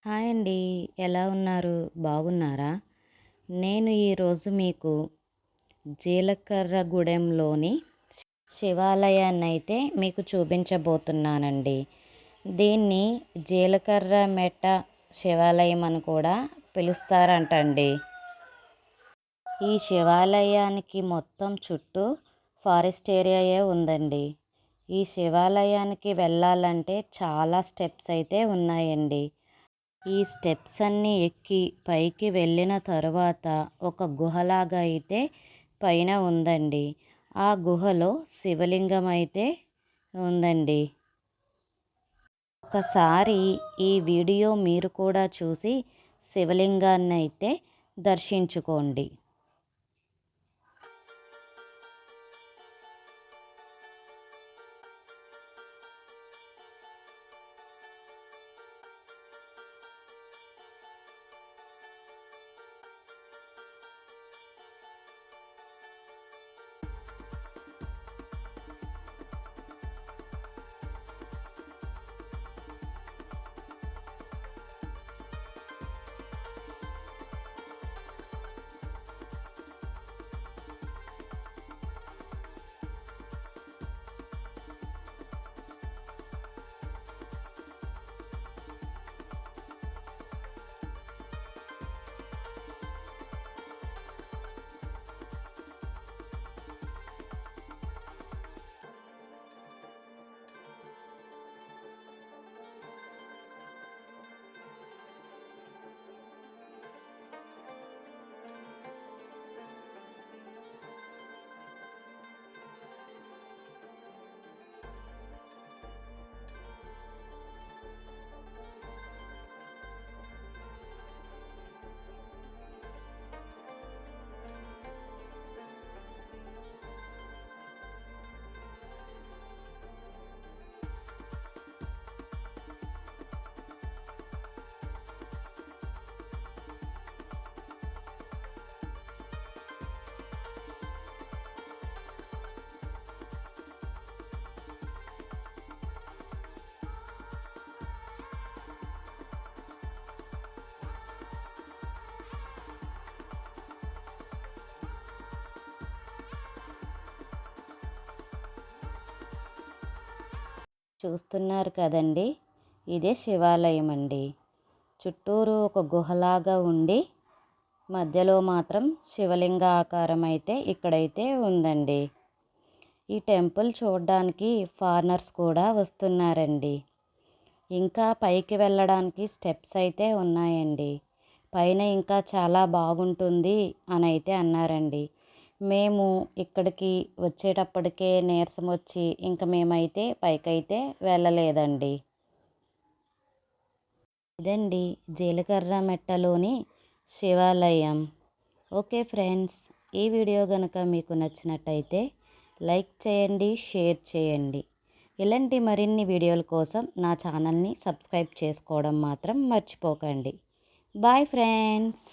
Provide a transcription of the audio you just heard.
Hi అండి. ఎలా ఉన్నారు? బాగున్నారా? నేను ఈరోజు మీకు జీలకర్రగూడెంలోని శివాలయాన్నయితే మీకు చూపించబోతున్నానండి. దీన్ని జీలకర్ర మెట్ట శివాలయం అని కూడా పిలుస్తారంటండి. ఈ శివాలయానికి మొత్తం చుట్టూ ఫారెస్ట్ ఏరియాయే ఉందండి. ఈ శివాలయానికి వెళ్ళాలంటే చాలా స్టెప్స్ అయితే ఉన్నాయండి. ఈ స్టెప్స్ అన్నీ ఎక్కి పైకి వెళ్ళిన తరువాత ఒక గుహలాగా అయితే పైన ఉందండి. ఆ గుహలో శివలింగం అయితే ఉందండి. ఒకసారి ఈ వీడియో మీరు కూడా చూసి శివలింగాన్ని అయితే దర్శించుకోండి. చూస్తున్నారు కదండి, ఇదే శివాలయం అండి. చుట్టూరు ఒక గుహలాగా ఉండి మధ్యలో మాత్రం శివలింగ ఆకారం అయితే ఇక్కడైతే ఉందండి. ఈ టెంపుల్ చూడడానికి ఫారినర్స్ కూడా వస్తున్నారండి. ఇంకా పైకి వెళ్ళడానికి స్టెప్స్ అయితే ఉన్నాయండి. పైన ఇంకా చాలా బాగుంటుంది అని అయితే అన్నారండి. మేము ఇక్కడికి వచ్చేటప్పటికే నీరసం వచ్చి ఇంక మేమైతే పైకైతే వెళ్ళలేదండి. ఇదండి జీలకర్ర మెట్టలోని శివాలయం. ఓకే ఫ్రెండ్స్, ఈ వీడియో కనుక మీకు నచ్చినట్టయితే లైక్ చేయండి, షేర్ చేయండి. ఇలాంటి మరిన్ని వీడియోల కోసం నా ఛానల్ని సబ్స్క్రైబ్ చేసుకోవడం మాత్రం మర్చిపోకండి. Bye friends.